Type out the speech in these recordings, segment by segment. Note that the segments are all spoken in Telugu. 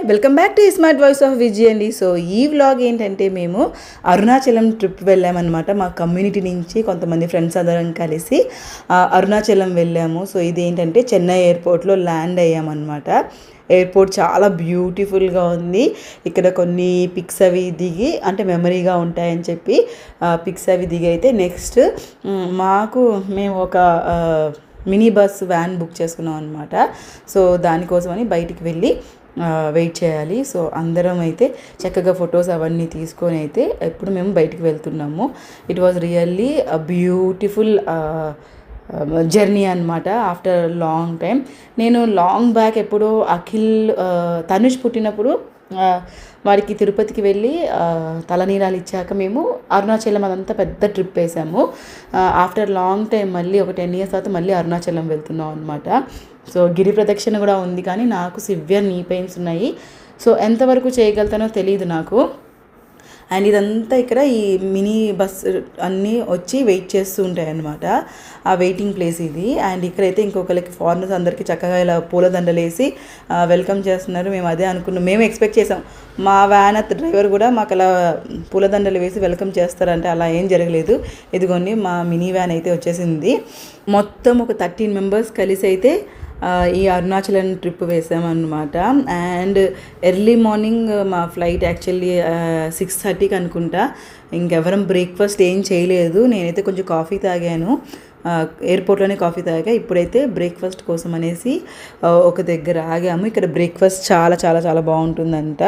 Welcome back to smart voice of Vijay అండి. సో ఈ వ్లాగ్ ఏంటంటే మేము అరుణాచలం ట్రిప్ వెళ్ళామన్నమాట. మా కమ్యూనిటీ నుంచి కొంతమంది ఫ్రెండ్స్ అందరం కలిసి అరుణాచలం వెళ్ళాము. సో ఇది ఏంటంటే చెన్నై ఎయిర్పోర్ట్లో ల్యాండ్ అయ్యామన్నమాట. ఎయిర్పోర్ట్ చాలా బ్యూటిఫుల్గా ఉంది. ఇక్కడ కొన్ని పిక్స్ అవి దిగి అంటే మెమరీగా ఉంటాయని చెప్పి పిక్స్ అవి దిగి అయితే నెక్స్ట్ మేము ఒక మినీ బస్ వ్యాన్ బుక్ చేసుకున్నాం అనమాట. సో దానికోసమని బయటికి వెళ్ళి వెయిట్ చేయాలి. సో అందరం అయితే చక్కగా ఫొటోస్ అవన్నీ తీసుకొని అయితే ఎప్పుడు మేము బయటికి వెళ్తున్నాము. It was really beautiful journey అనమాట. ఆఫ్టర్ లాంగ్ టైం నేను లాంగ్ బ్యాక్ ఎప్పుడో తనుష్ పుట్టినప్పుడు వాడికి తిరుపతికి వెళ్ళి తలనీలాలు ఇచ్చాక మేము అరుణాచలం అదంతా పెద్ద ట్రిప్ వేసాము. ఆఫ్టర్ లాంగ్ టైం మళ్ళీ ఒక 10 years తర్వాత మళ్ళీ అరుణాచలం వెళ్తున్నాం అనమాట. సో గిరి ప్రదక్షిణ కూడా ఉంది, కానీ నాకు సివియర్ నీ పెయిన్స్ ఉన్నాయి. సో ఎంతవరకు చేయగలుగుతానో తెలియదు నాకు. అండ్ ఇదంతా ఇక్కడ ఈ మినీ బస్ అన్నీ వచ్చి వెయిట్ చేస్తూ ఉంటాయి అన్నమాట. ఆ వెయిటింగ్ ప్లేస్ ఇది. అండ్ ఇక్కడైతే ఇంకొకరికి ఫారినర్స్ అందరికీ చక్కగా ఇలా పూలదండలు వేసి వెల్కమ్ చేస్తున్నారు. మేము అదే అనుకున్నాం, మేము ఎక్స్పెక్ట్ చేసాం మా వ్యాన్ డ్రైవర్ కూడా మాకు అలా పూలదండలు వేసి వెల్కమ్ చేస్తారంటే అలా ఏం జరగలేదు. ఇదిగోండి మా మినీ వ్యాన్ అయితే వచ్చేసింది. మొత్తం ఒక 13 members కలిసి అయితే ఈ అరుణాచలం ట్రిప్ వేసామన్నమాట. అండ్ ఎర్లీ మార్నింగ్ మా ఫ్లైట్ యాక్చువల్లీ 6:30కి అనుకుంటా. ఇంకెవరం బ్రేక్ఫాస్ట్ ఏం చేయలేదు. నేనైతే కొంచెం కాఫీ తాగాను, ఎయిర్పోర్ట్లోనే కాఫీ తాగా. ఇప్పుడైతే బ్రేక్ఫాస్ట్ కోసం అనేసి ఒక దగ్గర ఆగాము. ఇక్కడ బ్రేక్ఫాస్ట్ చాలా చాలా చాలా బాగుంటుందంట.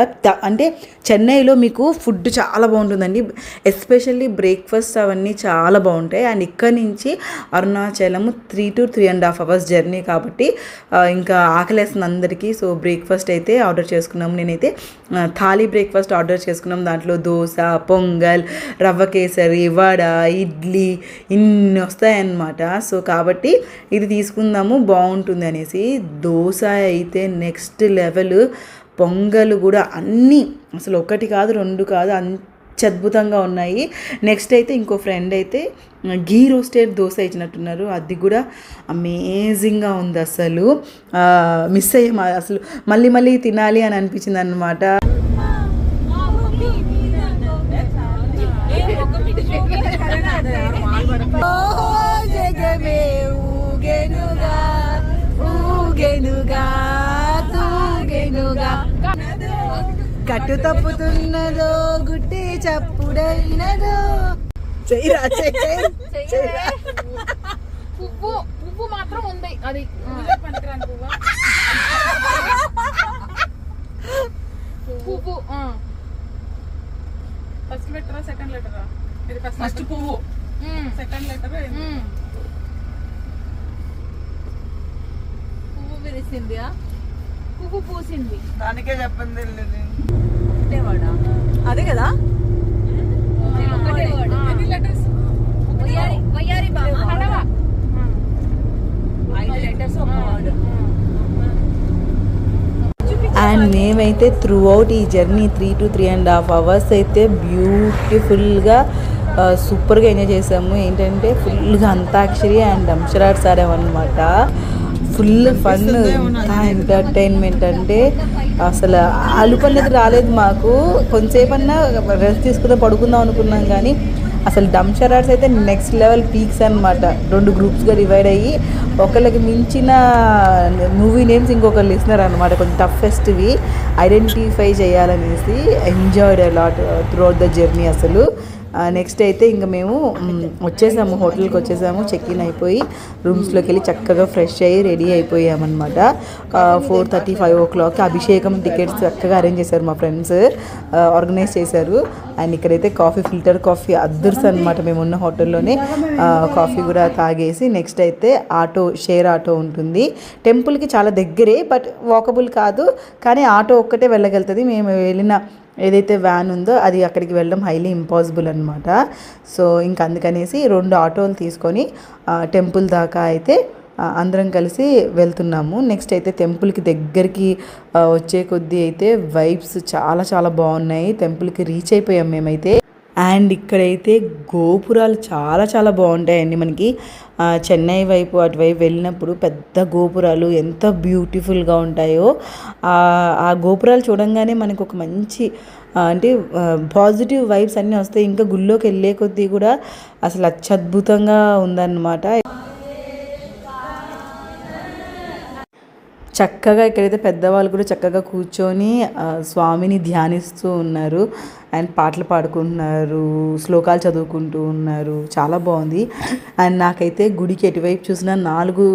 అంటే చెన్నైలో మీకు ఫుడ్ చాలా బాగుంటుందండి, ఎస్పెషల్లీ బ్రేక్ఫాస్ట్ అవన్నీ చాలా బాగుంటాయి. అండ్ ఇక్కడ నుంచి అరుణాచలం 3 to 3.5 hours జర్నీ కాబట్టి ఇంకా ఆకలేస్తుంది అందరికీ. సో బ్రేక్ఫాస్ట్ అయితే ఆర్డర్ చేసుకున్నాము. నేనైతే థాలీ బ్రేక్ఫాస్ట్ ఆర్డర్ చేసుకున్నాం. దాంట్లో దోశ, పొంగల్, రవ్వ కేసరి, వడ, ఇడ్లీ ఇన్ని వస్తాయన్నమాట. సో కాబట్టి ఇది తీసుకుందాము బాగుంటుంది అనేసి. దోశ అయితే నెక్స్ట్ లెవెల్, పొంగల్ కూడా అన్నీ అసలు 1 కాదు 2 కాదు అద్భుతంగా ఉన్నాయి. నెక్స్ట్ అయితే ఇంకో ఫ్రెండ్ అయితే ఘీ రోస్టెడ్ దోశ ఇచ్చినట్టున్నారు, అది కూడా అమేజింగ్గా ఉంది. అసలు మిస్ అయ్యాము, అసలు మళ్ళీ మళ్ళీ తినాలి అని అనిపించింది అనమాట. కట్టు తప్పుతున్నదో గుట్టి చప్పుడైనదో పువ్వు మాత్రం ఉంది. అది పువ్వు ఫస్ట్ లెటరా సెకండ్ లెటరా? ఫస్ట్ పువ్వు, సెకండ్ లెటర్ పువ్వు విరిసింది, పువ్వు పూసింది. దానికే చెప్పండి అదే కదా. అండ్ మేమైతే త్రూ అవుట్ ఈ జర్నీ 3 to 3.5 hours అయితే బ్యూటిఫుల్గా సూపర్గా ఎంజాయ్ చేసాము. ఏంటంటే ఫుల్గా అంతాక్షరి అండ్ డంషరాట్స్ ఆడామన్నమాట. ఫుల్ ఫన్, ఎంటర్టైన్మెంట్ అంటే అసలు అలుపు అనేది రాలేదు మాకు. కొంతసేపు అన్నా రెస్ట్ తీసుకుందాం పడుకుందాం అనుకున్నాం, కానీ అసలు డంషరాట్స్ అయితే నెక్స్ట్ లెవెల్ పీక్స్ అనమాట. 2 గ్రూప్స్గా డివైడ్ అయ్యి ఒకళ్ళకి మించిన మూవీ నేమ్స్ ఇంకొకళ్ళు ఇస్తున్నారు అనమాట. కొంచెం టఫెస్ట్వి ఐడెంటిఫై చేయాలనేసి enjoyed a lot through out the journey అసలు. నెక్స్ట్ అయితే ఇంకా మేము వచ్చేసాము, హోటల్కి వచ్చేసాము. చెక్ ఇన్ అయిపోయి రూమ్స్లోకి వెళ్ళి చక్కగా ఫ్రెష్ అయ్యి రెడీ అయిపోయామన్నమాట. 4:30-5 o'clock అభిషేకం టికెట్స్ చక్కగా అరేంజ్ చేశారు, మా ఫ్రెండ్స్ ఆర్గనైజ్ చేశారు. అండ్ ఇక్కడైతే ఫిల్టర్ కాఫీ అద్దర్స్ అనమాట. మేము ఉన్న హోటల్లోనే కాఫీ కూడా తాగేసి నెక్స్ట్ అయితే షేర్ ఆటో ఉంటుంది. టెంపుల్కి చాలా దగ్గరే, బట్ వాకబుల్ కాదు, కానీ ఆటో ఒక్కటే వెళ్ళగలుగుతుంది. మేము వెళ్ళిన ఏదైతే వ్యాన్ ఉందో అది అక్కడికి వెళ్ళడం హైలీ ఇంపాసిబుల్ అనమాట. సో ఇంకా అందుకనేసి 2 ఆటోలు తీసుకొని టెంపుల్ దాకా అయితే అందరం కలిసి వెళ్తున్నాము. నెక్స్ట్ అయితే టెంపుల్కి దగ్గరికి వచ్చే కొద్దీ అయితే వైబ్స్ చాలా చాలా బాగున్నాయి. టెంపుల్కి రీచ్ అయిపోయాం మేమైతే. అండ్ ఇక్కడైతే గోపురాలు చాలా చాలా బాగుంటాయండి. మనకి చెన్నై వైపు అటువైపు వెళ్ళినప్పుడు పెద్ద గోపురాలు ఎంత బ్యూటిఫుల్గా ఉంటాయో ఆ గోపురాలు చూడంగానే మనకు ఒక మంచి అంటే పాజిటివ్ వైబ్స్ అన్నీ వస్తాయి. ఇంకా గుళ్ళోకి వెళ్ళే కొద్దీ కూడా అసలు అత్యద్భుతంగా ఉందన్నమాట. చక్కగా ఇక్కడైతే పెద్దవాళ్ళు కూడా చక్కగా కూర్చొని స్వామిని ధ్యానిస్తూ ఉన్నారు అండ్ పాటలు పాడుకుంటున్నారు, శ్లోకాలు చదువుకుంటూ ఉన్నారు. చాలా బాగుంది. అండ్ నాకైతే గుడికి ఎటువైపు చూసినా 4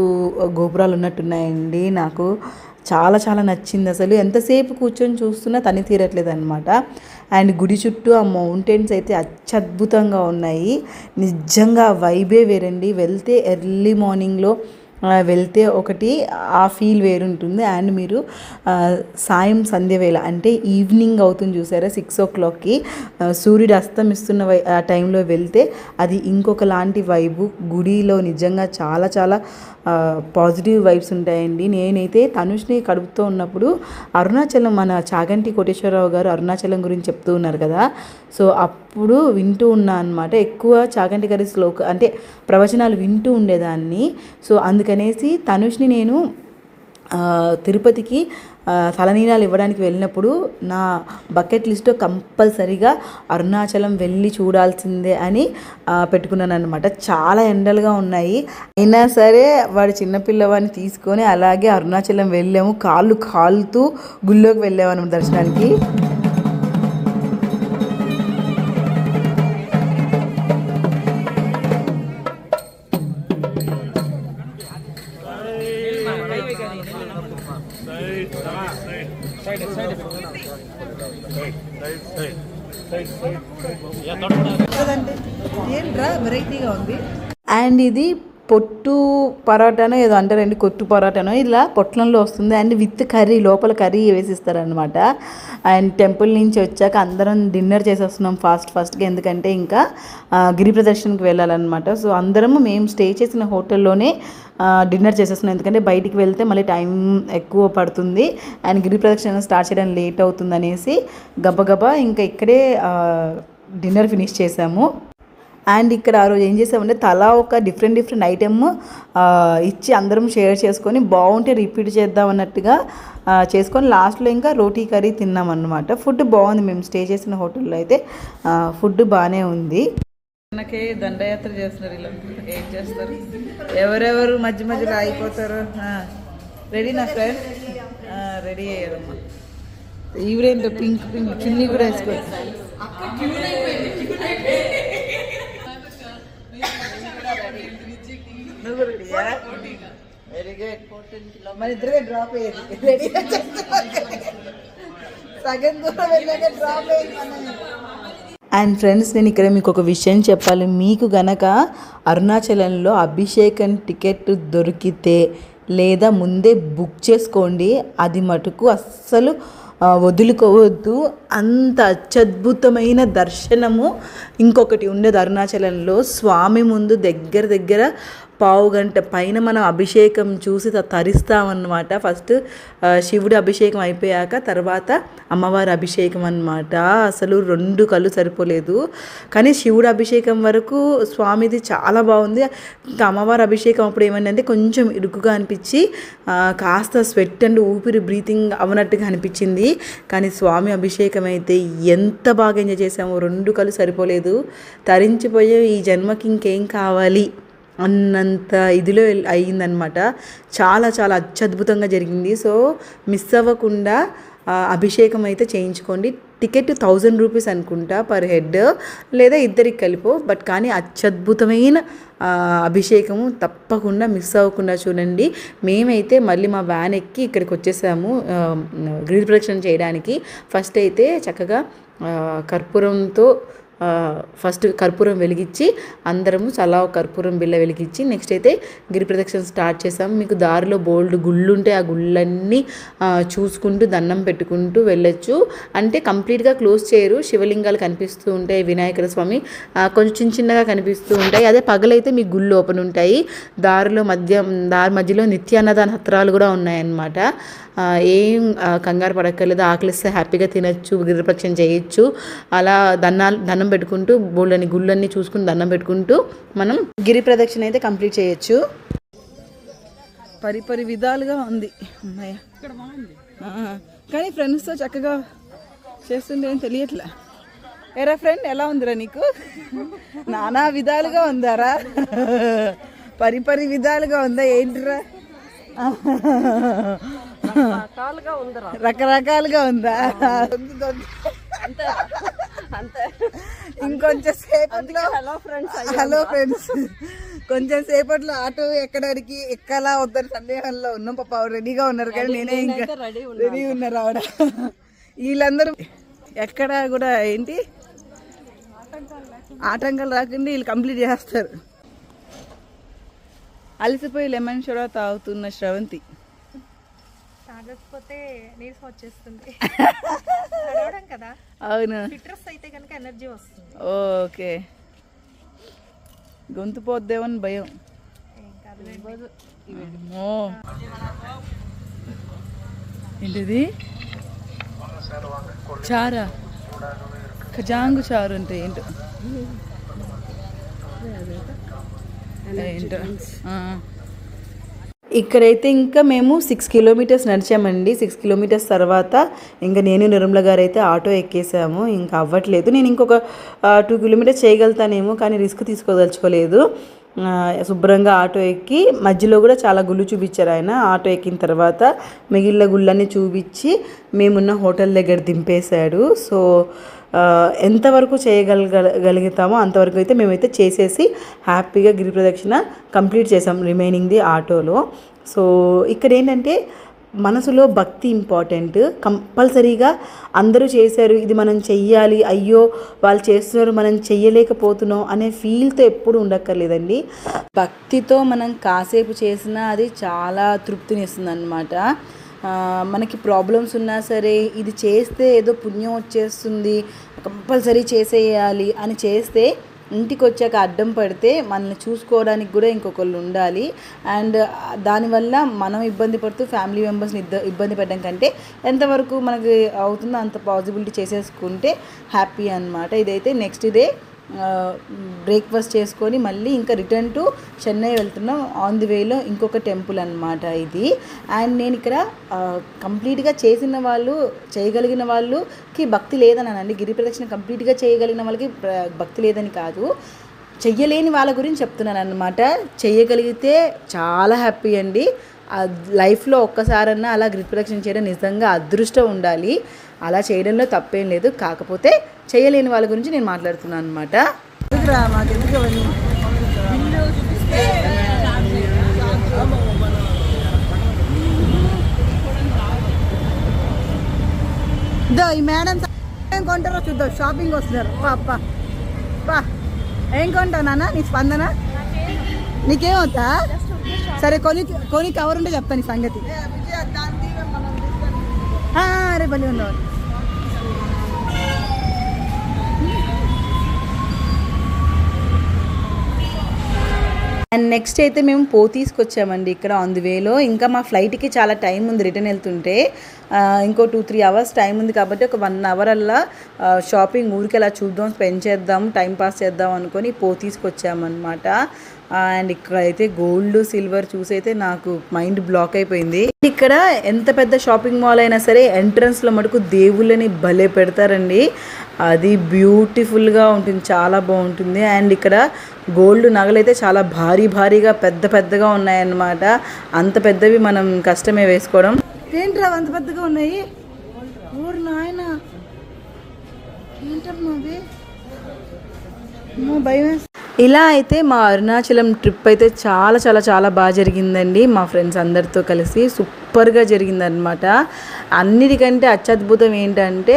గోపురాలు ఉన్నట్టున్నాయండి. నాకు చాలా చాలా నచ్చింది. అసలు ఎంతసేపు కూర్చొని చూస్తున్నా తని తీరట్లేదు అనమాట. అండ్ గుడి చుట్టూ ఆ మౌంటైన్స్ అయితే అత్యద్భుతంగా ఉన్నాయి. నిజంగా వైబే వేరండి. వెళ్తే ఎర్లీ మార్నింగ్లో వెళ్తే ఒకటి ఆ ఫీల్ వేరుంటుంది. అండ్ మీరు సాయం సంధ్య వేళ అంటే ఈవినింగ్ అవుతుంది చూసారా 6 o'clockకి సూర్యుడు అస్తమిస్తున్న ఆ టైంలో వెళ్తే అది ఇంకొక లాంటి వైబు. గుడిలో నిజంగా చాలా చాలా పాజిటివ్ వైబ్స్ ఉంటాయండి. నేనైతే తనుష్ని కడుపుతూ ఉన్నప్పుడు అరుణాచలం మన చాగంటి కోటేశ్వరరావు గారు అరుణాచలం గురించి చెప్తూ ఉన్నారు కదా, సో అప్పుడు వింటూ ఉన్నా అనమాట. ఎక్కువ చాగంటి గారి అంటే ప్రవచనాలు వింటూ ఉండేదాన్ని. సో అందుకనేసి తనుష్ని నేను తిరుపతికి తలనీలాలు ఇవ్వడానికి వెళ్ళినప్పుడు నా బకెట్ లిస్ట్లో కంపల్సరీగా అరుణాచలం వెళ్ళి చూడాల్సిందే అని పెట్టుకున్నాను అనమాట. చాలా ఎండలుగా ఉన్నాయి అయినా సరే వాడు చిన్నపిల్లవాడిని తీసుకొని అలాగే అరుణాచలం వెళ్ళాము. కాళ్ళు కాలుతూ గుళ్ళోకి వెళ్ళాము అనమాట దర్శనానికి. ఏంట్రా వెరైటీగా ఉంది. అండ్ ఇది పొట్టు పరోటానో ఏదో అంటారండి, కొట్టు పరోటానో ఇలా పొట్లంలో వస్తుంది. అండ్ విత్ కర్రీ, లోపల కర్రీ వేసిస్తారనమాట. అండ్ టెంపుల్ నుంచి వచ్చాక అందరం డిన్నర్ చేసేస్తున్నాం ఫాస్ట్గా, ఎందుకంటే ఇంకా గిరి ప్రదర్శనకి వెళ్ళాలన్నమాట. సో అందరము మేము స్టే చేసిన హోటల్లోనే డిన్నర్ చేసేస్తున్నాం, ఎందుకంటే బయటికి వెళ్తే మళ్ళీ టైం ఎక్కువ పడుతుంది అండ్ గిరి ప్రదక్షిణ స్టార్ట్ చేయడం లేట్ అవుతుంది అనేసి గబగబా ఇంకా ఇక్కడే డిన్నర్ ఫినిష్ చేసాము. అండ్ ఇక్కడ ఆ రోజు ఏం చేసామంటే తలా ఒక డిఫరెంట్ ఐటెమ్ ఇచ్చి అందరం షేర్ చేసుకొని బాగుంటే రిపీట్ చేద్దాం అన్నట్టుగా చేసుకొని లాస్ట్లో ఇంకా రోటీ కర్రీ తిన్నాం అన్నమాట. ఫుడ్ బాగుంది. మేము స్టే చేసిన హోటల్లో అయితే ఫుడ్ బాగానే ఉంది. మనకి దండయాత్ర చేస్తున్నారు. ఇలా ఏం చేస్తారు, ఎవరెవరు మధ్యలో అయిపోతారు. రెడీ నా ఫ్రెండ్, రెడీ అయ్యారమ్మా. ఈవిడేంటో పింక్ చున్నీ కూడా వేసుకోవచ్చు. Very good. మన ఇద్దరే డ్రాప్ అయ్యేది. రెడీ సగం దూరం వెళ్ళాక డ్రాప్ అయ్యింది. అండ్ ఫ్రెండ్స్, నేను ఇక్కడ మీకు ఒక విషయం చెప్పాలి. మీకు గనక అరుణాచలంలో అభిషేకం టికెట్ దొరికితే లేదా ముందే బుక్ చేసుకోండి. అది మటుకు అస్సలు వదులుకోవద్దు. అంత అత్యద్భుతమైన దర్శనము ఇంకొకటి ఉండదు అరుణాచలంలో. స్వామి ముందు దగ్గర 1/2 గంట పైన మనం అభిషేకం చూసి తరిస్తామన్నమాట. ఫస్ట్ శివుడి అభిషేకం అయిపోయాక తర్వాత అమ్మవారి అభిషేకం అన్నమాట. అసలు 2 కళ్ళు సరిపోలేదు. కానీ శివుడి అభిషేకం వరకు స్వామిది చాలా బాగుంది. ఇంకా అమ్మవారి అభిషేకం అప్పుడు ఏమైందంటే కొంచెం ఇరుకుగా అనిపించి కాస్త స్వెట్ అండ్ ఊపిరి బ్రీతింగ్ అవనట్టుగా అనిపించింది. కానీ స్వామి అభిషేకం అయితే ఎంత బాగా ఎంజాయ్ చేసామో. 2 కళ్ళు సరిపోలేదు. తరించిపోయే ఈ జన్మకి ఇంకేం కావాలి అన్నంత ఇదిలో అయ్యిందనమాట. చాలా చాలా అత్యద్భుతంగా జరిగింది. సో మిస్ అవ్వకుండా అభిషేకం అయితే చేయించుకోండి. టికెట్ 1000 రూపీస్ అనుకుంటా పర్ హెడ్, లేదా ఇద్దరికి కలిపో. బట్ కానీ అత్యద్భుతమైన అభిషేకము తప్పకుండా మిస్ అవ్వకుండా చూడండి. మేమైతే మళ్ళీ మా వ్యాన్ ఎక్కి ఇక్కడికి వచ్చేసాము గిరి ప్రదక్షిణ చేయడానికి. ఫస్ట్ అయితే చక్కగా కర్పూరంతో ఫస్ట్ కర్పూరం వెలిగించి అందరము చాలా కర్పూరం బిళ్ళ వెలిగించి నెక్స్ట్ అయితే గిరి ప్రదక్షిణ స్టార్ట్ చేసాము. మీకు దారిలో బోల్డ్ గుళ్ళు ఉంటే ఆ గుళ్ళన్నీ చూసుకుంటూ దండం పెట్టుకుంటూ వెళ్ళొచ్చు. అంటే కంప్లీట్గా క్లోజ్ చేయరు. శివలింగాలు కనిపిస్తూ ఉంటాయి, వినాయకుల స్వామి కొంచెం చిన్నగా కనిపిస్తూ ఉంటాయి. అదే పగలైతే మీకు గుళ్ళు ఓపెన్ ఉంటాయి. దారి మధ్యలో నిత్యాన్నదాన సత్రాలు కూడా ఉన్నాయన్నమాట. ఏం కంగారు పడక్కర్లేదు. ఆకలిస్తే హ్యాపీగా తినచ్చు, గిరి ప్రదక్షిణ చేయొచ్చు. అలా దండం దండం పెట్టుకుంటూ బోళ్ళని గుళ్ళన్నీ చూసుకుని దండం పెట్టుకుంటూ మనం గిరి ప్రదక్షిణ అయితే కంప్లీట్ చేయొచ్చు. పరిపరి విధాలుగా ఉంది అమ్మాయ, ఇక్కడ బాగుంది. కానీ ఫ్రెండ్స్తో చక్కగా చేస్తుంటే ఏం తెలియట్లే. ఎరా ఫ్రెండ్, ఎలా ఉందిరా నీకు? నానా విధాలుగా ఉందారా? పరిపరి విధాలుగా ఉందా ఏంటిరా? రకరకాలుగా ఉందా? ఇంకొంచెం సేపట్లో హలో ఫ్రెండ్స్, కొంచెం సేపట్లో ఆటో ఎక్కడానికి ఎక్కలా వద్దని సందేహంలో ఉన్నాం. పాప రెడీగా ఉన్నారు కానీ నేనే ఇంకా రెడీ ఉన్నారు ఆవిడ. వీళ్ళందరూ ఎక్కడ కూడా ఏంటి ఆటంకాలు రాకుండా వీళ్ళు కంప్లీట్ చేస్తారు. అలసిపోయి లెమన్ షోడా తాగుతున్న శ్రవంతి. తాగకపోతే నీరసం వచ్చేస్తుంది కదా. అవును, ఫిట్నెస్ అయితే కనుక ఎనర్జీ వస్తుంది. ఓకే, గొంతు పోద్దేమని భయం. ఏంటిది? చారా, ఖజాంగు చారు అంటే ఏంటో ఏంటో. ఇక్కడైతే ఇంకా మేము 6 కిలోమీటర్స్ నడిచామండి. 6 కిలోమీటర్స్ తర్వాత ఇంకా నేను నిర్మల గారు అయితే ఆటో ఎక్కేసాము. ఇంకా అవ్వట్లేదు, నేను ఇంకొక 2 కిలోమీటర్స్ చేయగలుగుతానేమో కానీ రిస్క్ తీసుకోదలుచుకోలేదు. శుభ్రంగా ఆటో ఎక్కి మధ్యలో కూడా చాలా గుళ్ళు చూపించారు ఆయన. ఆటో ఎక్కిన తర్వాత మిగిలిన గుళ్ళన్నీ చూపించి మేమున్న హోటల్ దగ్గర దింపేశాడు. సో ఎంతవరకు చేయగలుగుతామో అంతవరకు అయితే మేమైతే చేసేసి హ్యాపీగా గిరి ప్రదక్షిణ కంప్లీట్ చేసాం రిమైనింగ్ది ఆటోలో. సో ఇక్కడ ఏంటంటే మనసులో భక్తి ఇంపార్టెంట్. కంపల్సరీగా అందరూ చేశారు, ఇది మనం చెయ్యాలి, అయ్యో వాళ్ళు చేస్తున్నారు మనం చెయ్యలేకపోతున్నాం అనే ఫీల్తో ఎప్పుడు ఉండక్కర్లేదండి. భక్తితో మనం కాసేపు చేసినా అది చాలా తృప్తినిస్తుంది అన్నమాట. మనకి ప్రాబ్లమ్స్ ఉన్నా సరే ఇది చేస్తే ఏదో పుణ్యం వచ్చేస్తుంది, కంపల్సరీ చేసేయాలి అని చేస్తే ఇంటికి వచ్చాక అడ్డం పడితే మనల్ని చూసుకోవడానికి కూడా ఇంకొకళ్ళు ఉండాలి. అండ్ దానివల్ల మనం ఇబ్బంది పడుతూ ఫ్యామిలీ మెంబర్స్ని ఇబ్బంది పెట్టడం కంటే ఎంతవరకు మనకి అవుతుందో అంత పాసిబిలిటీ చేసేసుకుంటే హ్యాపీ అన్నమాట. ఇదైతే నెక్స్ట్ డే బ్రేక్ఫాస్ట్ చేసుకొని మళ్ళీ ఇంకా రిటర్న్ టు చెన్నై వెళ్తున్నాం. ఆన్ ది వేలో ఇంకొక టెంపుల్ అన్నమాట ఇది. అండ్ నేను ఇక్కడ కంప్లీట్గా చేసిన వాళ్ళు, చేయగలిగిన వాళ్ళకి భక్తి లేదనండి. గిరి ప్రదక్షిణ కంప్లీట్గా చేయగలిగిన వాళ్ళకి భక్తి లేదని కాదు, చెయ్యలేని వాళ్ళ గురించి చెప్తున్నాను అన్నమాట. చెయ్యగలిగితే చాలా హ్యాపీ అండి. లైఫ్లో ఒక్కసారన్నా అలా గిరి ప్రదక్షిణ చేయడం నిజంగా అదృష్టం ఉండాలి. అలా చేయడంలో తప్పేం లేదు, కాకపోతే చేయలేని వాళ్ళ గురించి నేను మాట్లాడుతున్నాను అనమాట. ఈ మేడం ఏం కొంటారో చూద్దాం. షాపింగ్ వస్తున్నారు. పా ఏం కొంటావు నాన్న? నీ స్పందన నీకేమవుతా? సరే కొని కవర్ ఉంటే చెప్తాను ఈ సంగతి. అరే బలి ఉన్నావు. అండ్ నెక్స్ట్ అయితే మేము పోతీస్కి వచ్చామండి. ఇక్కడ ఆన్ ది వేలో ఇంకా మా ఫ్లైట్కి చాలా టైం ఉంది, రిటర్న్ వెళ్తుంటే ఇంకో 2-3 అవర్స్ టైం ఉంది కాబట్టి ఒక 1 అవర్ అలా షాపింగ్ ఊరికి అలా చూద్దాం, స్పెండ్ చేద్దాం, టైం పాస్ చేద్దాం అనుకొని పోతీస్కి వచ్చామన్నమాట. అండ్ ఇక్కడ అయితే గోల్డ్ సిల్వర్ చూసైతే నాకు మైండ్ బ్లాక్ అయిపోయింది. ఇక్కడ ఎంత పెద్ద షాపింగ్ మాల్ అయినా సరే ఎంట్రన్స్లో మటుకు దేవుళ్ళని భలే పెడతారండి. అది బ్యూటిఫుల్గా ఉంటుంది, చాలా బాగుంటుంది. అండ్ ఇక్కడ గోల్డ్ నగలైతే చాలా భారీగా పెద్దగా ఉన్నాయన్నమాట. అంత పెద్దవి మనం కష్టమే వేసుకోవడం. ఏంట్రా అంత పెద్దగా ఉన్నాయి? ఊరు నాయన ఏంటమ్మా భయం. ఇలా అయితే మా అరుణాచలం ట్రిప్ అయితే చాలా బాగా జరిగిందండి. మా ఫ్రెండ్స్ అందరితో కలిసి సూపర్గా జరిగిందనమాట. అన్నిటికంటే అత్యద్భుతం ఏంటంటే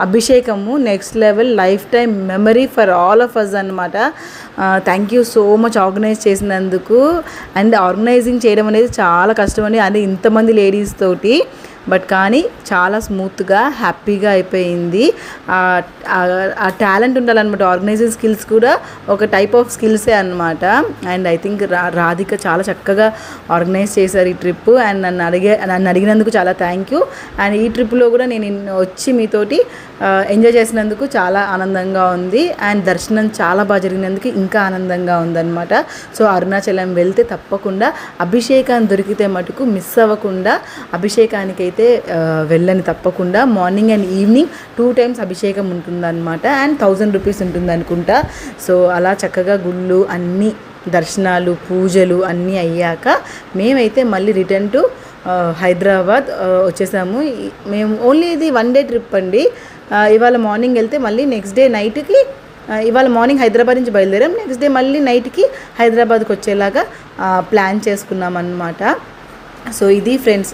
అభిషేకము next level, lifetime memory for all of us అనమాట. Thank you so much organise చేసినందుకు. అండ్ ఆర్గనైజింగ్ చేయడం అనేది చాలా కష్టం అండి, అది ఇంతమంది లేడీస్ తోటి. బట్ కానీ చాలా స్మూత్గా హ్యాపీగా అయిపోయింది. ఆ టాలెంట్ ఉండాలన్నమాట. ఆర్గనైజింగ్ స్కిల్స్ కూడా ఒక టైప్ ఆఫ్ స్కిల్సే అనమాట. అండ్ ఐ థింక్ రాధిక చాలా చక్కగా ఆర్గనైజ్ చేశారు ఈ ట్రిప్. అండ్ నన్ను అడిగినందుకు చాలా థ్యాంక్ యూ. అండ్ ఈ ట్రిప్లో కూడా నేను వచ్చి మీతోటి ఎంజాయ్ చేసినందుకు చాలా ఆనందంగా ఉంది. అండ్ దర్శనం చాలా బాగా జరిగినందుకు ఇంకా ఆనందంగా ఉందన్నమాట. సో అరుణాచలం వెళ్తే తప్పకుండా అభిషేకం దొరికితే మటుకు మిస్ అవ్వకుండా అభిషేకానికైతే వెళ్ళని తప్పకుండా. మార్నింగ్ అండ్ ఈవినింగ్ 2 times అభిషేకం ఉంటుందన్నమాట. అండ్ 1000 rupees ఉంటుంది అనుకుంటా. సో అలా చక్కగా గుళ్ళు అన్నీ దర్శనాలు పూజలు అన్నీ అయ్యాక మేమైతే మళ్ళీ రిటర్న్ టు హైదరాబాద్ వచ్చేసాము. మేము ఓన్లీ ఇది 1 day ట్రిప్ అండి. ఇవాళ మార్నింగ్ వెళ్తే మళ్ళీ నెక్స్ట్ డే నైట్కి, ఇవాళ మార్నింగ్ హైదరాబాద్ నుంచి బయలుదేరాం, నెక్స్ట్ డే మళ్ళీ నైట్కి హైదరాబాద్కి వచ్చేలాగా ప్లాన్ చేసుకున్నాం అన్నమాట. సో ఇది ఫ్రెండ్స్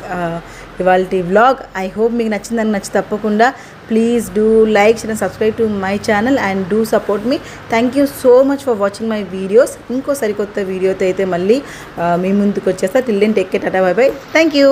ఇవాళ వ్లాగ్. ఐ హోప్ మీకు నచ్చిందని నచ్చి తప్పకుండా please do like and subscribe to my channel and do support మీ. Thank you so much for watching my videos. ఇంకో సరికొత్త వీడియోతో అయితే మళ్ళీ మీ ముందుకు వచ్చేస్తా. Till then take care, tata, bye bye. Thank you.